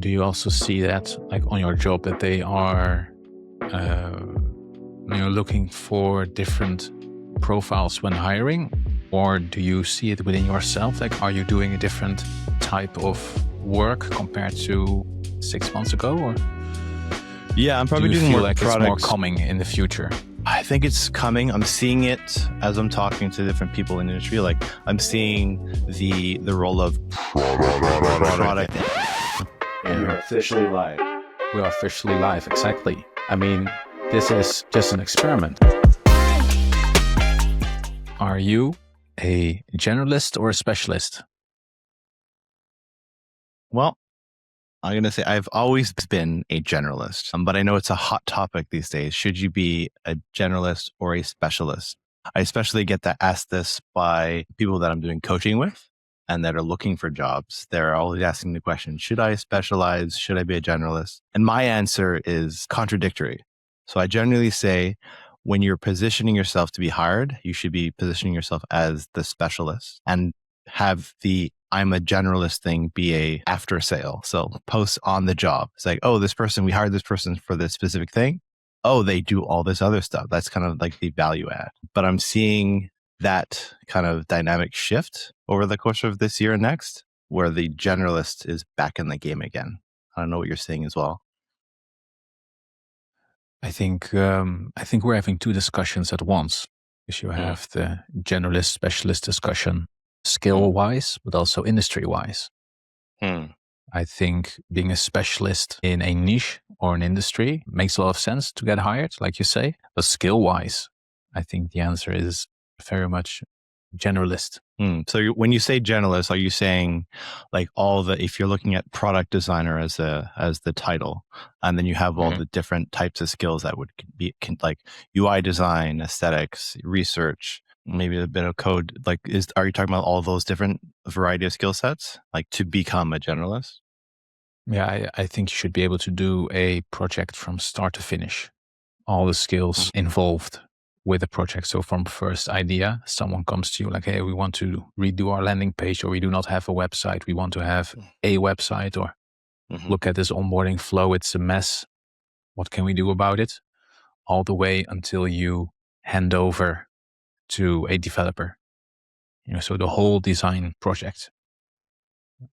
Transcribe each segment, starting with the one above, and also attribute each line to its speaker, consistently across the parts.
Speaker 1: Do you also see that, like on your job, that they are looking for different profiles when hiring? Or do you see it within yourself? Like, are you doing a different type of work compared to 6 months ago? Or
Speaker 2: yeah, I'm probably
Speaker 1: do you
Speaker 2: doing
Speaker 1: feel
Speaker 2: more
Speaker 1: like
Speaker 2: products.
Speaker 1: it's more coming in the future?
Speaker 2: I think it's coming. I'm seeing it as I'm talking to different people in the industry. Like, I'm seeing the role of product.
Speaker 1: We're officially live. We are officially live, exactly. I mean, this is just an experiment. Are you a generalist or a specialist?
Speaker 2: Well, I'm going to say I've always been a generalist, but I know it's a hot topic these days. Should you be a generalist or a specialist? I especially get asked this by people that I'm doing coaching with and that are looking for jobs. They're always asking the question, should I specialize? Should I be a generalist? And my answer is contradictory. So I generally say, when you're positioning yourself to be hired, you should be positioning yourself as the specialist and have the I'm a generalist thing be a after sale. So post on the job. It's like, oh, we hired this person for this specific thing. Oh, they do all this other stuff. That's kind of like the value add. But I'm seeing that kind of dynamic shift over the course of this year and next, where the generalist is back in the game again. I don't know what you're seeing as well.
Speaker 1: I think we're having two discussions at once. Because you have the generalist specialist discussion, skill wise, but also industry wise. I think being a specialist in a niche or an industry makes a lot of sense to get hired, like you say. But skill wise, I think the answer is very much generalist.
Speaker 2: So when you say generalist, are you saying like if you're looking at product designer as the title, and then you have all the different types of skills that would be like UI design, aesthetics, research, maybe a bit of code, like are you talking about all those different variety of skill sets, like to become a generalist?
Speaker 1: Yeah, I think you should be able to do a project from start to finish. All the skills involved with a project. So from first idea, someone comes to you like, hey, we want to redo our landing page, or we do not have a website. We want to have a website, or look at this onboarding flow. It's a mess. What can we do about it? All the way until you hand over to a developer. So the whole design project.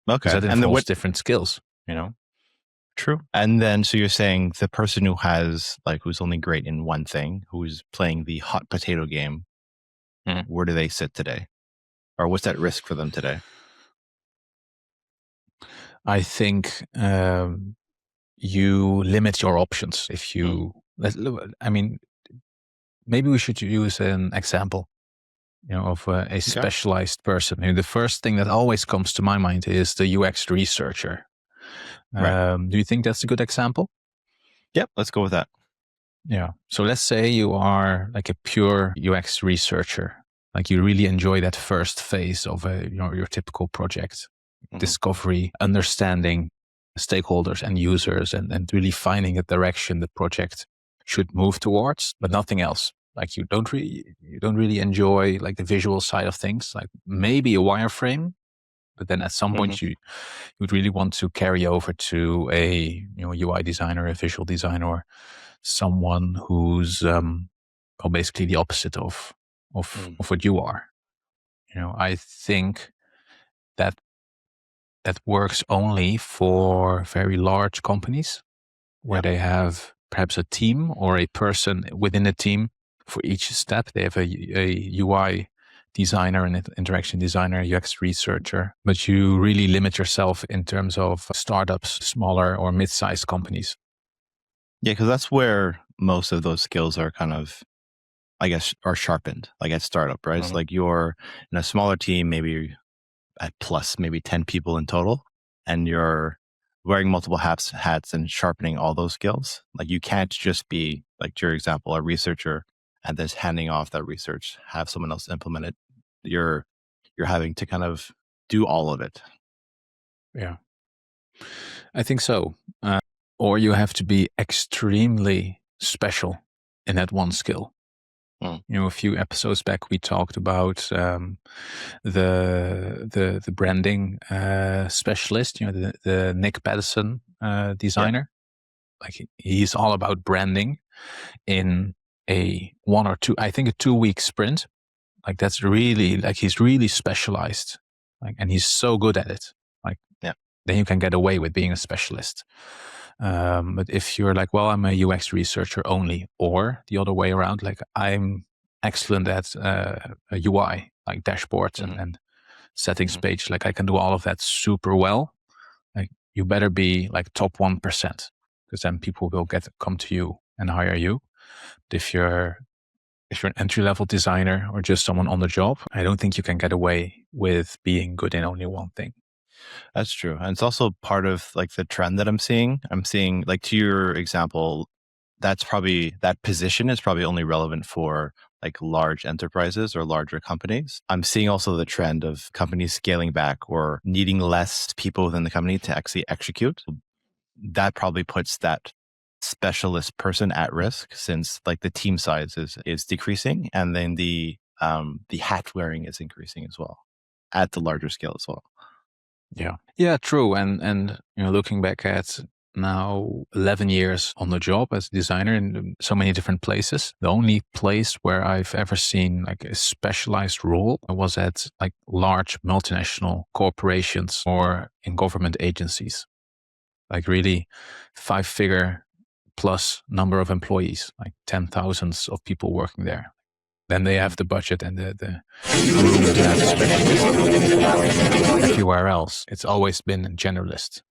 Speaker 2: Okay.
Speaker 1: That involves different skills,
Speaker 2: True. And then, so you're saying the person who's only great in one thing, who's playing the hot potato game, where do they sit today? Or what's at risk for them today?
Speaker 1: I think you limit your options. If you, maybe we should use an example, of a specialized person. The first thing that always comes to my mind is the UX researcher. Right. Do you think that's a good example?
Speaker 2: Yep, let's go with that.
Speaker 1: Yeah. So let's say you are like a pure UX researcher. Like you really enjoy that first phase of your typical project. Discovery, understanding stakeholders and users, and really finding a direction the project should move towards, but nothing else. Like you don't really enjoy like the visual side of things, like maybe a wireframe, but then at some point you would really want to carry over to a UI designer, a visual designer, or someone who's basically the opposite of what you are. I think that works only for very large companies where they have perhaps a team or a person within a team for each step. They have a UI designer, an interaction designer, UX researcher, but you really limit yourself in terms of startups, smaller or mid-sized companies.
Speaker 2: Yeah, because that's where most of those skills are kind of, I guess, are sharpened, like at startup, right? It's like you're in a smaller team, maybe at plus maybe 10 people in total, and you're wearing multiple hats and sharpening all those skills. Like you can't just be, like to your example, a researcher and then handing off that research, have someone else implement it. You're having to kind of do all of it.
Speaker 1: Yeah, I think so. Or you have to be extremely special in that one skill. A few episodes back, we talked about the branding specialist, the Nick Pattison designer. Like he's all about branding in a 2-week sprint. Like that's really like he's really specialized. Like, and he's so good at it. Like,
Speaker 2: Yeah.
Speaker 1: then you can get away with being a specialist. But if you're like, well, I'm a UX researcher only, or the other way around, like I'm excellent at a UI, like dashboards and settings page, like I can do all of that super well. Like you better be like top 1%, because then people will come to you and hire you. But if you're an entry-level designer or just someone on the job, I don't think you can get away with being good in only one thing.
Speaker 2: That's true. And it's also part of like the trend that I'm seeing. I'm seeing, like, to your example, that position is probably only relevant for like large enterprises or larger companies. I'm seeing also the trend of companies scaling back or needing less people within the company to actually execute. That probably puts that specialist person at risk, since like the team size is decreasing, and then the hat wearing is increasing as well at the larger scale as well.
Speaker 1: Yeah, true. And looking back at now 11 years on the job as a designer in so many different places, the only place where I've ever seen like a specialized role was at like large multinational corporations or in government agencies. Like really 5-figure plus number of employees, like 10,000s of people working there. Then they have the budget and the room to have specialists. Everywhere else, it's always been generalist.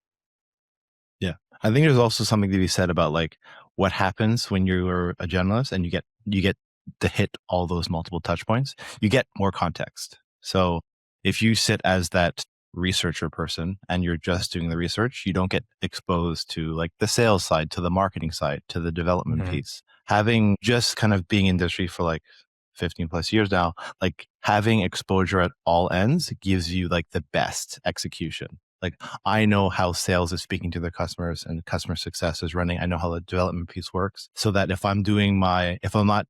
Speaker 2: Yeah. I think there's also something to be said about like what happens when you're a generalist and you get to hit all those multiple touch points. You get more context. So if you sit as that researcher person and you're just doing the research, you don't get exposed to like the sales side, to the marketing side, to the development piece. Having just kind of being in industry for like 15 plus years now, like having exposure at all ends gives you like the best execution. Like I know how sales is speaking to their customers and customer success is running. I know how the development piece works, so that if I'm not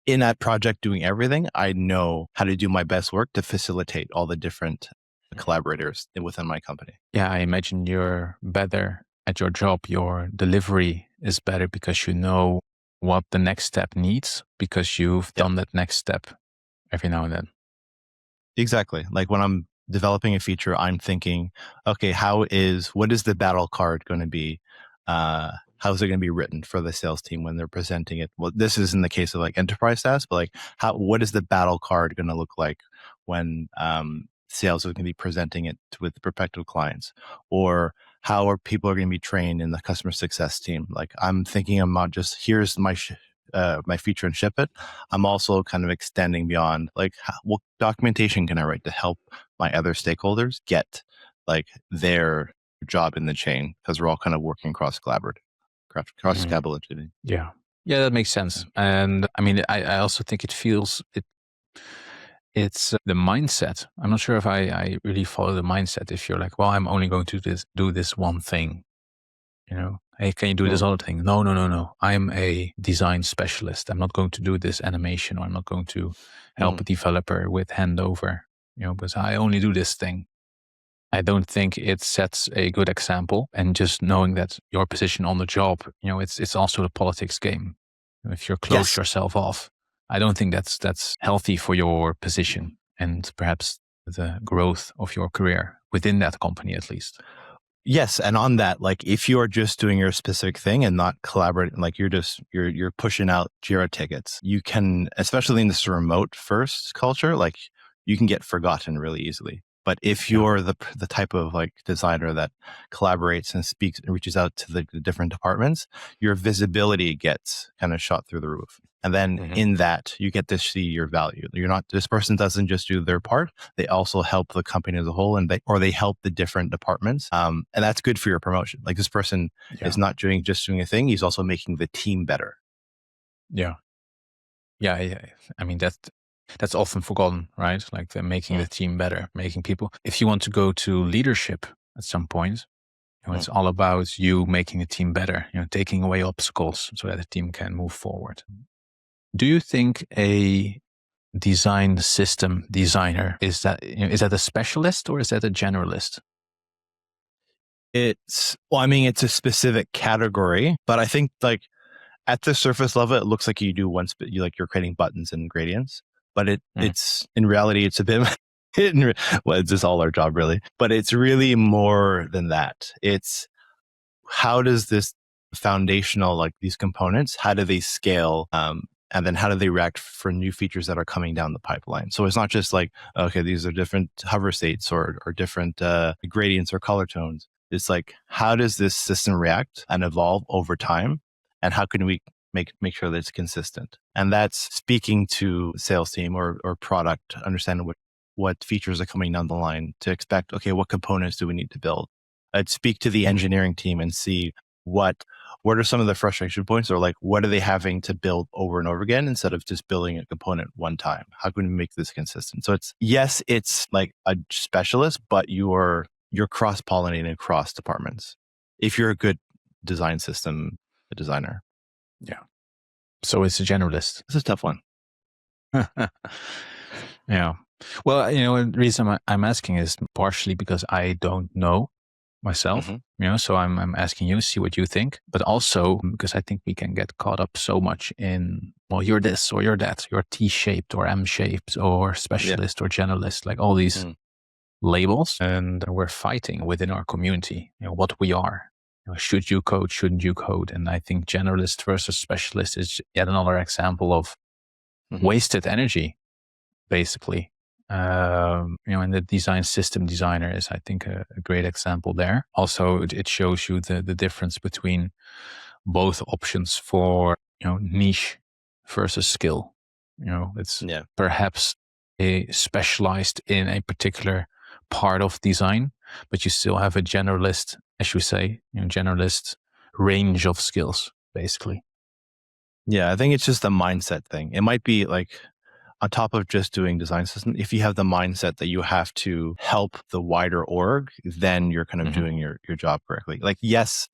Speaker 2: in that project doing everything, I know how to do my best work to facilitate all the different collaborators within my company.
Speaker 1: Yeah, I imagine you're better at your job. Your delivery is better because you know what the next step needs, because you've done that next step every now and then.
Speaker 2: Exactly. Like when I'm developing a feature, I'm thinking, okay, what is the battle card going to be? How is it going to be written for the sales team when they're presenting it? Well, this is in the case of like enterprise SaaS, but like what is the battle card going to look like when sales is going to be presenting it with prospective clients? Or how are people going to be trained in the customer success team? Like I'm thinking, I'm not just here's my feature and ship it. I'm also kind of extending beyond like what documentation can I write to help my other stakeholders get like their job in the chain, because we're all kind of working cross collaboratively.
Speaker 1: Yeah, that makes sense. And I mean, I also think it's the mindset. I'm not sure if I really follow the mindset. If you're like, well, I'm only going to do this one thing, hey, can you do this other thing? No. I'm a design specialist. I'm not going to do this animation, or I'm not going to help a developer with handover, because I only do this thing. I don't think it sets a good example. And just knowing that your position on the job, it's also a politics game. If you close yourself off, I don't think that's healthy for your position and perhaps the growth of your career within that company, at least.
Speaker 2: Yes, and on that, like if you are just doing your specific thing and not collaborating, like you're pushing out Jira tickets, you can, especially in this remote first culture, like you can get forgotten really easily. But if you're the type of like designer that collaborates and speaks and reaches out to the different departments, your visibility gets kind of shot through the roof. And then in that, you get to see your value. This person doesn't just do their part. They also help the company as a whole, and they help the different departments. And that's good for your promotion. Like this person is not doing a thing. He's also making the team better.
Speaker 1: Yeah. I mean, that's often forgotten, right? Like making the team better, making people. If you want to go to leadership at some point, it's all about you making the team better, taking away obstacles so that the team can move forward. Do you think a design system designer is that a specialist or is that a generalist?
Speaker 2: Well, I mean, it's a specific category, but I think like at the surface level, it looks like you do you're creating buttons and gradients, but
Speaker 1: Mm.
Speaker 2: it's in reality, it's a bit, well, it's just all our job really, but it's really more than that. It's how does this foundational, like these components, how do they scale? And then how do they react for new features that are coming down the pipeline? So it's not just like, okay, these are different hover states or different gradients or color tones. It's like, how does this system react and evolve over time? And how can we make sure that it's consistent? And that's speaking to sales team or product, understanding what features are coming down the line to expect, okay, what components do we need to build? I'd speak to the engineering team and see what are some of the frustration points, or like what are they having to build over and over again instead of just building a component one time? How can we make this consistent? So it's like a specialist, but you're cross-pollinating across departments if you're a good design system designer.
Speaker 1: Yeah. So it's a generalist.
Speaker 2: It's a tough one.
Speaker 1: Yeah. Well, the reason I'm asking is partially because I don't know myself, so I'm asking you, see what you think, but also because I think we can get caught up so much in, well, you're this or you're that, you're T-shaped or M-shaped or specialist or generalist, like all these labels, and we're fighting within our community, what we are. Should you code, shouldn't you code? And I think generalist versus specialist is yet another example of wasted energy, basically. And the design system designer is, I think, a great example there. Also, it shows you the difference between both options for, niche versus skill. It's perhaps a specialized in a particular part of design, but you still have a generalist, as you say, generalist range of skills, basically.
Speaker 2: Yeah, I think it's just a mindset thing. It might be like, on top of just doing design system, if you have the mindset that you have to help the wider org, then you're kind of doing your job correctly. Like, yes,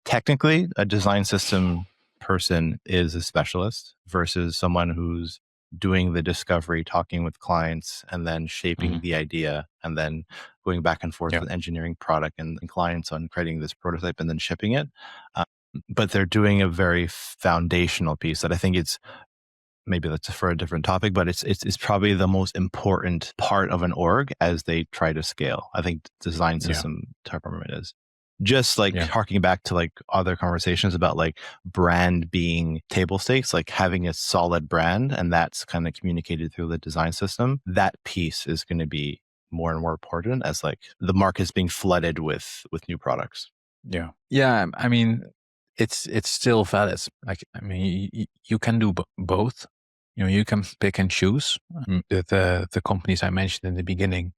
Speaker 2: technically a design system person is a specialist versus someone who's doing the discovery, talking with clients, and then shaping the idea, and then going back and forth with engineering, product, and clients on creating this prototype and then shipping it. But they're doing a very foundational piece that I think it's, maybe that's for a different topic, but it's probably the most important part of an org as they try to scale. I think design system department is just like harking back to like other conversations about like brand being table stakes, like having a solid brand, and that's kind of communicated through the design system. That piece is going to be more and more important as like the market is being flooded with new products.
Speaker 1: Yeah. I mean, it's still valid. Like, I mean, you can do both. You can pick and choose. The companies I mentioned in the beginning,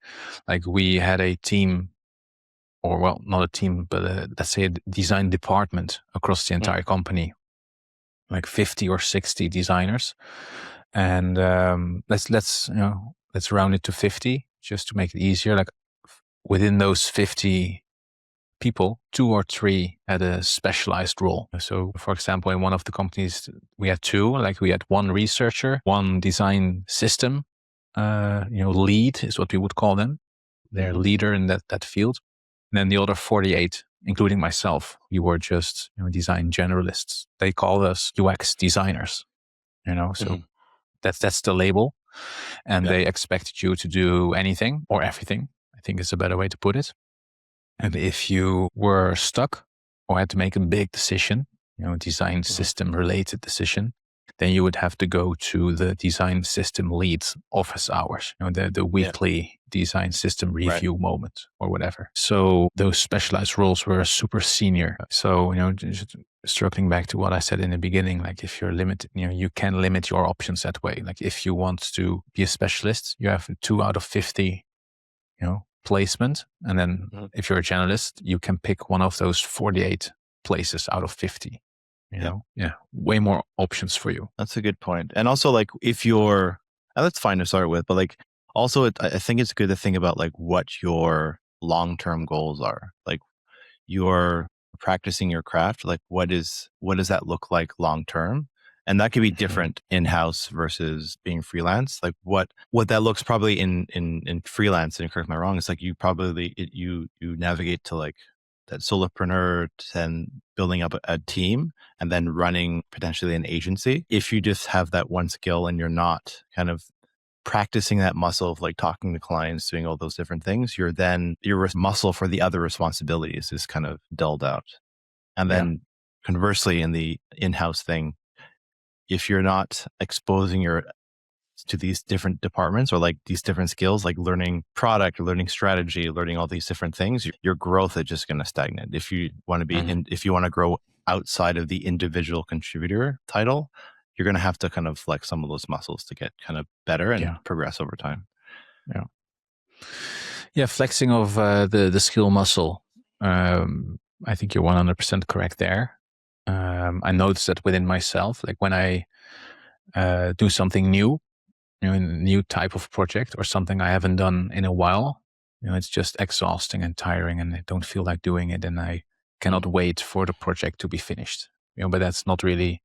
Speaker 1: like we had a team, or well, not a team, but let's say a design department across the entire company, like 50 or 60 designers, and let's round it to 50 just to make it easier. Like within those 50 people, 2 or 3 had a specialized role. So, for example, in one of the companies, we had 2. Like we had 1 researcher, 1 design system, lead is what we would call them. They're leader in that field. And then the other 48, including myself, we were just design generalists. They call us UX designers. So that's the label, and they expected you to do anything or everything, I think is a better way to put it. And if you were stuck or had to make a big decision, design system related decision, then you would have to go to the design system lead's office hours, the weekly design system review moment or whatever. So those specialized roles were super senior. So, just circling back to what I said in the beginning, like if you're limited, you can limit your options that way. Like if you want to be a specialist, you have 2 out of 50, placement. And then if you're a generalist, you can pick one of those 48 places out of 50. Way more options for you.
Speaker 2: That's a good point. And also like if you're, that's fine to start with, but like also I think it's good to think about like what your long-term goals are. Like you're practicing your craft, like what does that look like long-term? And that could be different in-house versus being freelance. Like what that looks probably in freelance, and correct me if I'm wrong, it's like you probably, you navigate to like solopreneur and building up a team and then running potentially an agency. If you just have that one skill and you're not kind of practicing that muscle of like talking to clients, doing all those different things, your muscle for the other responsibilities is kind of dulled out. And then conversely, in the in-house thing, if you're not exposing to these different departments or like these different skills, like learning product or learning strategy, learning all these different things, your growth is just going to stagnate. If you want to if you want to grow outside of the individual contributor title, you're going to have to kind of flex some of those muscles to get kind of better and progress over time.
Speaker 1: Yeah. Flexing of the skill muscle. I think you're 100% correct there. I noticed that within myself, like when I do something new, a new type of project or something I haven't done in a while, it's just exhausting and tiring and I don't feel like doing it and I cannot wait for the project to be finished. But that's not really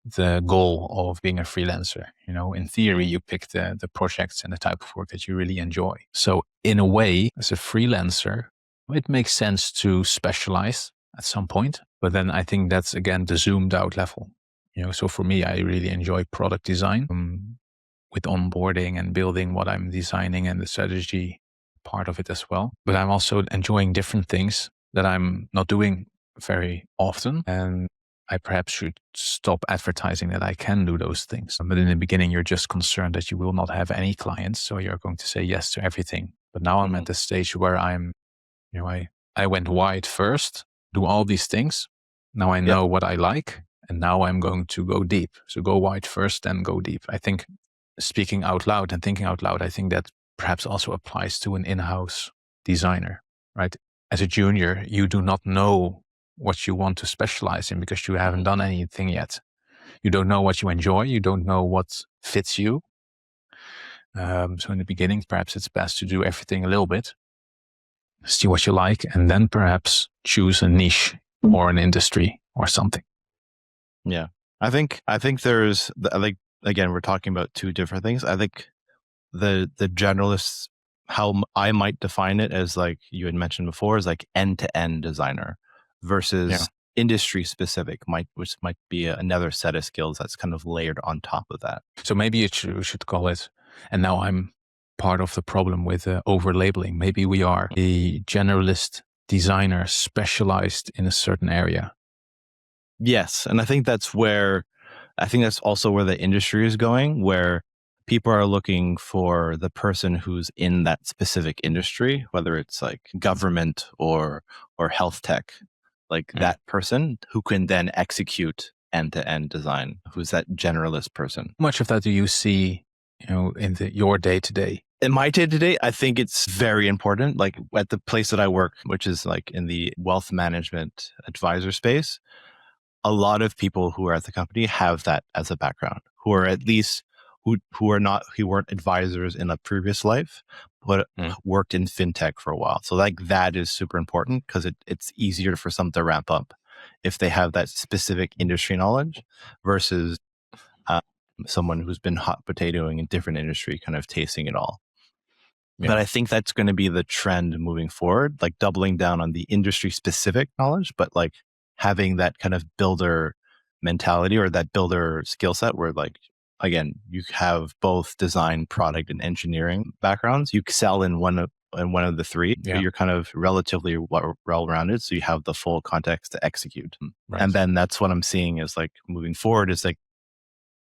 Speaker 1: the goal of being a freelancer. In theory, you pick the projects and the type of work that you really enjoy. So in a way, as a freelancer, it makes sense to specialize at some point. But then I think that's, again, the zoomed out level. So for me, I really enjoy product design with onboarding and building what I'm designing and the strategy part of it as well. But I'm also enjoying different things that I'm not doing very often. And I perhaps should stop advertising that I can do those things. But in the beginning, you're just concerned that you will not have any clients. So you're going to say yes to everything. But now I'm at the stage where I went wide first, do all these things. Now I know what I like. And now I'm going to go deep. So go wide first, then go deep. I think speaking out loud and thinking out loud, I think that perhaps also applies to an in-house designer, right? As a junior, you do not know what you want to specialize in because you haven't done anything yet. You don't know what you enjoy. You don't know what fits you. So in the beginning, perhaps it's best to do everything a little bit, see what you like, and then perhaps choose a niche or an industry or something.
Speaker 2: Yeah. I think there's like, again, we're talking about two different things. I think the generalists, how I might define it as like you had mentioned before, is like end-to-end designer versus industry specific, which might be another set of skills that's kind of layered on top of that.
Speaker 1: So maybe we should call it, and now I'm part of the problem with over-labeling. Maybe we are a generalist designer specialized in a certain area.
Speaker 2: Yes. And I think that's also where the industry is going, where people are looking for the person who's in that specific industry, whether it's like government or health tech, like that person who can then execute end-to-end design, who's that generalist person.
Speaker 1: How much of that do you see, in your day-to-day?
Speaker 2: In my day-to-day, I think it's very important. Like at the place that I work, which is like in the wealth management advisor space, a lot of people who are at the company have that as a background, who are at least who weren't advisors in a previous life, but worked in fintech for a while. So like that is super important because it's easier for some to ramp up if they have that specific industry knowledge versus someone who's been hot potatoing in different industry, kind of tasting it all. Yeah. But I think that's going to be the trend moving forward, like doubling down on the industry specific knowledge, but like having that kind of builder mentality or that builder skill set where like, again, you have both design, product, and engineering backgrounds. You excel in one of the three, but you're kind of relatively well-rounded. So you have the full context to execute. Right. And then that's what I'm seeing is like moving forward is like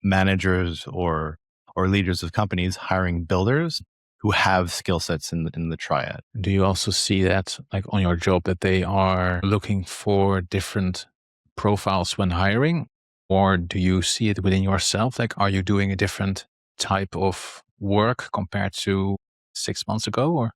Speaker 2: managers or leaders of companies hiring builders who have skill sets in the triad.
Speaker 1: Do you also see that like on your job that they are looking for different profiles when hiring? Or do you see it within yourself? Like, are you doing a different type of work compared to 6 months ago? Or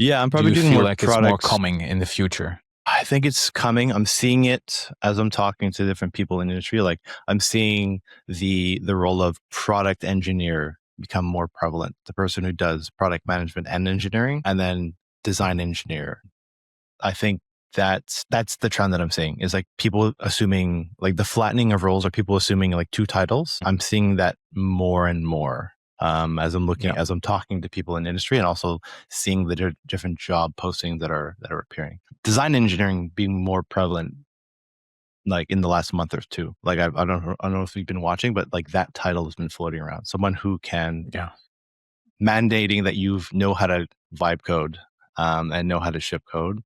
Speaker 2: I'm probably doing
Speaker 1: more
Speaker 2: more
Speaker 1: like
Speaker 2: products.
Speaker 1: It's more coming in the future.
Speaker 2: I think it's coming. I'm seeing it as I'm talking to different people in the industry. Like I'm seeing the role of product engineer become more prevalent. The person who does product management and engineering, and then design engineer. I think that's the trend that I'm seeing is like people assuming like the flattening of roles, or people assuming like two titles. I'm seeing that more and more. as I'm looking, as I'm talking to people in industry, and also seeing the different job postings that are appearing. Design engineering being more prevalent, like in the last month or two. Like I don't know if you've been watching, but like that title has been floating around. Someone who can mandating that you know how to vibe code and know how to ship code.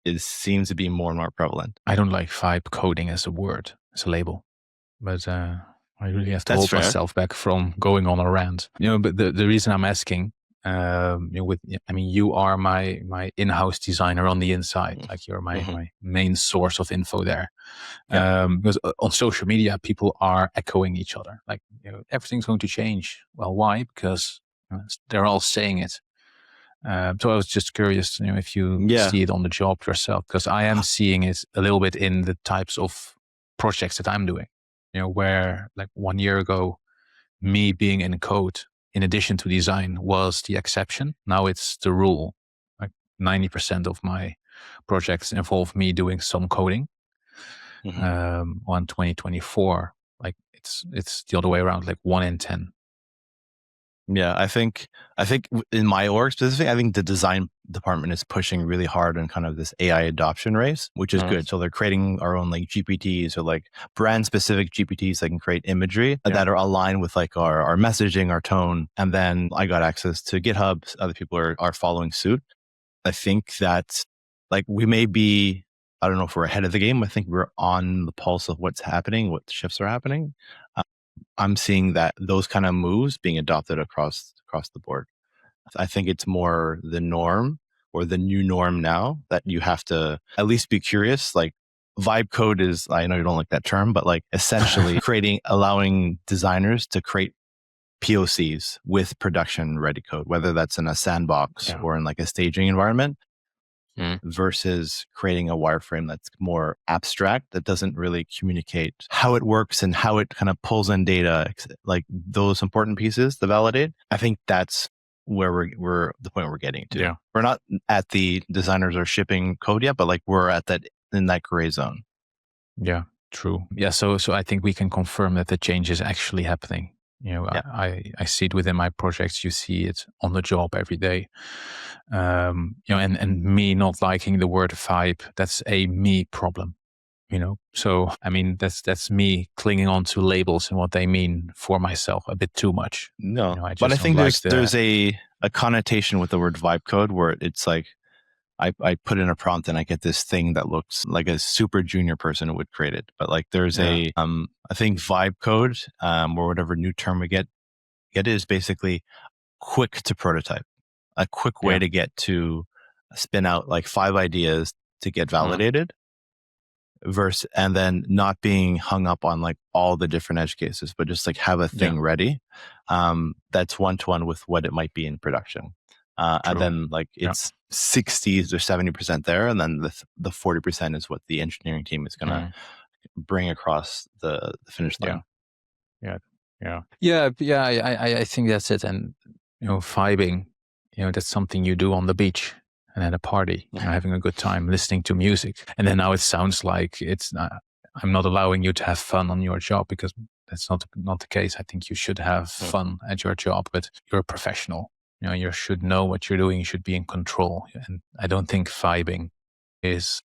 Speaker 2: It seems to be more and more prevalent.
Speaker 1: I don't like vibe coding as a word, as a label, but I really have to hold myself back from going on a rant. But the reason I'm asking, you are my in-house designer on the inside. Like you're my main source of info there. Because on social media, people are echoing each other. Like everything's going to change. Well, why? Because they're all saying it. So I was just curious, if you see it on the job yourself, because I am seeing it a little bit in the types of projects that I'm doing, where like 1 year ago, me being in code, in addition to design, was the exception. Now it's the rule. Like 90% of my projects involve me doing some coding. On 2024, like it's the other way around, like 1 in 10.
Speaker 2: Yeah, I think in my org specifically, I think the design department is pushing really hard on kind of this AI adoption race, which is good. So they're creating our own like GPTs or like brand specific GPTs that can create imagery that are aligned with like our messaging, our tone. And then I got access to GitHub. Other people are following suit. I think that like we may be, I don't know if we're ahead of the game. I think we're on the pulse of what's happening, what shifts are happening. I'm seeing that those kind of moves being adopted across the board. I think it's more the norm or the new norm now that you have to at least be curious. Like vibe code is, I know you don't like that term, but like essentially allowing designers to create POCs with production ready code, whether that's in a sandbox or in like a staging environment. Versus creating a wireframe that's more abstract, that doesn't really communicate how it works and how it kind of pulls in data, like those important pieces to validate. I think that's where we're the point we're getting to. We're not at the designers are shipping code yet, but like we're at that in that gray zone.
Speaker 1: Yeah, true. Yeah, so I think we can confirm that the change is actually happening. I see it within my projects. You see it on the job every day. And me not liking the word vibe, that's a me problem. So I mean that's me clinging on to labels and what they mean for myself a bit too much.
Speaker 2: No, but I think there's a connotation with the word vibe code where it's like I put in a prompt and I get this thing that looks like a super junior person would create it. But like there's I think vibe code or whatever new term we get is basically quick to prototype, a quick way to get to spin out like 5 ideas to get validated versus, and then not being hung up on like all the different edge cases, but just like have a thing ready. That's one-to-one with what it might be in production. And then like it's 60s or 70% there. And then the 40% is what the engineering team is going to bring across the finish line.
Speaker 1: I think that's it. And, vibing, that's something you do on the beach and at a party, having a good time, listening to music. And then now it sounds like I'm not allowing you to have fun on your job, because that's not the case. I think you should have fun at your job, but you're a professional. You should know what you're doing. You should be in control. And I don't think vibing is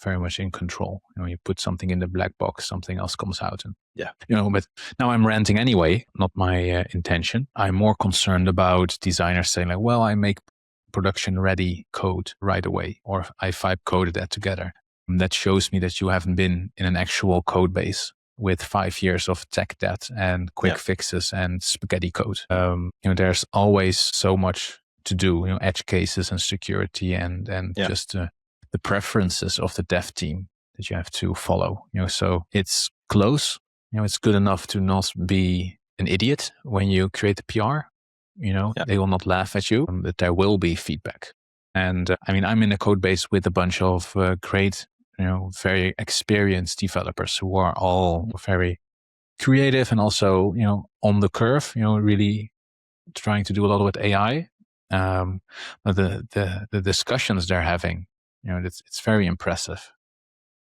Speaker 1: very much in control. You put something in the black box, something else comes out. And but now I'm ranting anyway, not my intention. I'm more concerned about designers saying like, well, I make production ready code right away, or I vibe coded that together. And that shows me that you haven't been in an actual code base with 5 years of tech debt and quick fixes and spaghetti code. There's always so much to do, edge cases and security and just the preferences of the dev team that you have to follow. So it's close. It's good enough to not be an idiot when you create a PR. They will not laugh at you, but there will be feedback. And I'm in a code base with a bunch of great, very experienced developers who are all very creative and also, on the curve, really trying to do a lot with AI. But the discussions they're having, it's very impressive.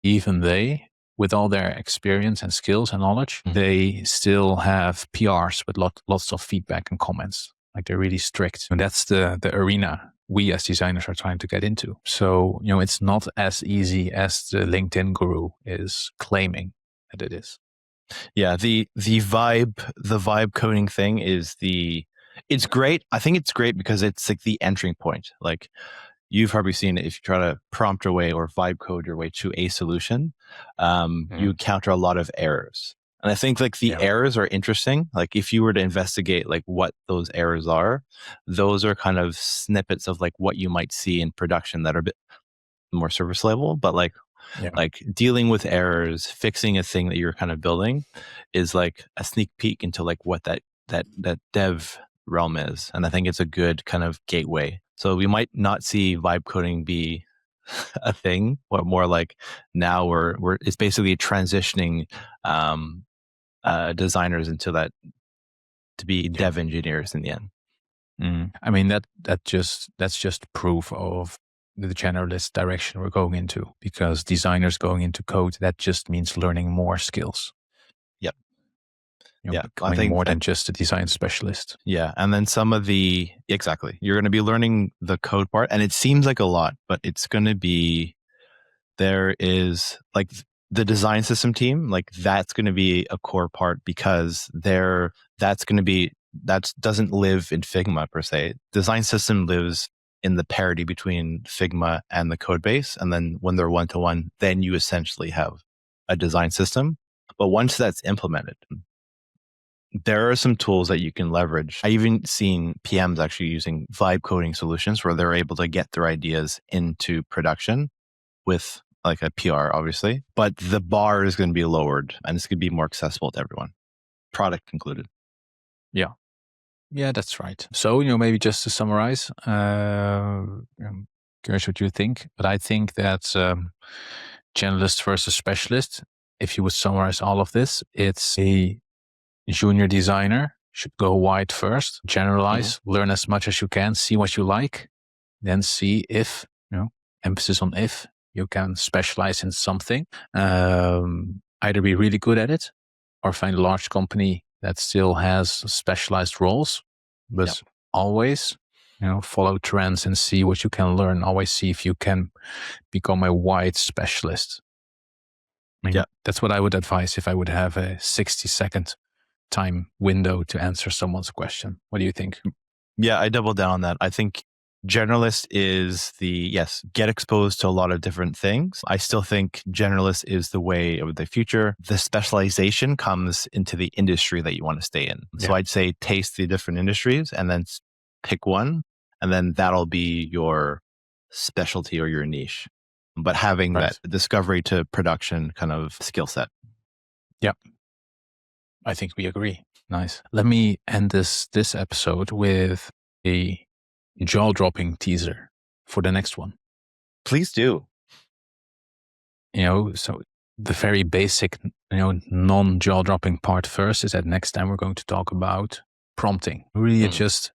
Speaker 1: Even they with all their experience and skills and knowledge, they still have PRs with lots of feedback and comments. Like they're really strict. And that's the arena we as designers are trying to get into. So, it's not as easy as the LinkedIn guru is claiming that it is.
Speaker 2: Yeah, the vibe coding thing it's great. I think it's great because it's like the entry point. Like you've probably seen it if you try to prompt your way or vibe code your way to a solution, you encounter a lot of errors. And I think like the errors are interesting. Like if you were to investigate like what those errors are, those are kind of snippets of like what you might see in production that are a bit more service level, but like dealing with errors, fixing a thing that you're kind of building is like a sneak peek into like what that dev realm is. And I think it's a good kind of gateway. So we might not see vibe coding be a thing, but more like now we're it's basically transitioning designers into that to be dev engineers in the end.
Speaker 1: I mean that's just proof of the generalist direction we're going into, because designers going into code, that just means learning more skills.
Speaker 2: Yep.
Speaker 1: Becoming more than just a design specialist.
Speaker 2: Yeah. And then exactly. You're going to be learning the code part, and it seems like a lot, but it's going to be, there is like the design system team, like that's going to be a core part because that doesn't live in Figma per se. Design system lives in the parity between Figma and the code base. And then when they're one-to-one, then you essentially have a design system. But once that's implemented, there are some tools that you can leverage. I even seen PMs actually using vibe coding solutions where they're able to get their ideas into production with like a PR, obviously. But the bar is going to be lowered and it's going to be more accessible to everyone, product included.
Speaker 1: Yeah, that's right. So, maybe just to summarize, I'm curious what you think, but I think that generalist versus specialist, if you would summarize all of this, it's a junior designer should go wide first, generalize, learn as much as you can, see what you like, then see if, emphasis on if, you can specialize in something, either be really good at it or find a large company that still has specialized roles, but always, follow trends and see what you can learn. Always see if you can become a wide specialist. That's what I would advise if I would have a 60-second time window to answer someone's question. What do you think?
Speaker 2: Yeah, I double down on that. I think generalist is get exposed to a lot of different things. I still think generalist is the way of the future. The specialization comes into the industry that you want to stay in. So I'd say taste the different industries and then pick one, and then that'll be your specialty or your niche. But having that discovery to production kind of skill set.
Speaker 1: Yeah. I think we agree. Nice. Let me end this episode with a jaw-dropping teaser for the next one.
Speaker 2: Please do.
Speaker 1: So the very basic, non-jaw-dropping part first is that next time we're going to talk about prompting. Really just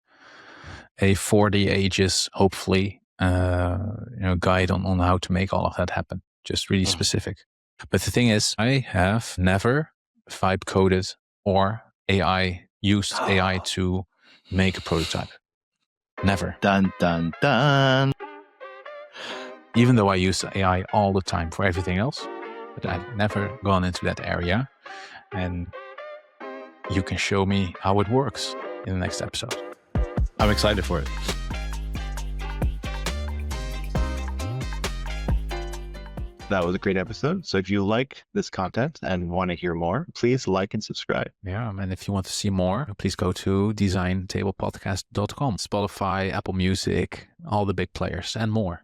Speaker 1: a 40 ages, hopefully, guide on how to make all of that happen. Just really specific. But the thing is, I have never vibe coded or used AI to make a prototype. Never.
Speaker 2: Dun, dun, dun.
Speaker 1: Even though I use AI all the time for everything else, but I've never gone into that area. And you can show me how it works in the next episode.
Speaker 2: I'm excited for it. That was a great episode. So if you like this content and want to hear more, please like and subscribe.
Speaker 1: Yeah. And if you want to see more, please go to designtablepodcast.com, Spotify, Apple Music, all the big players and more.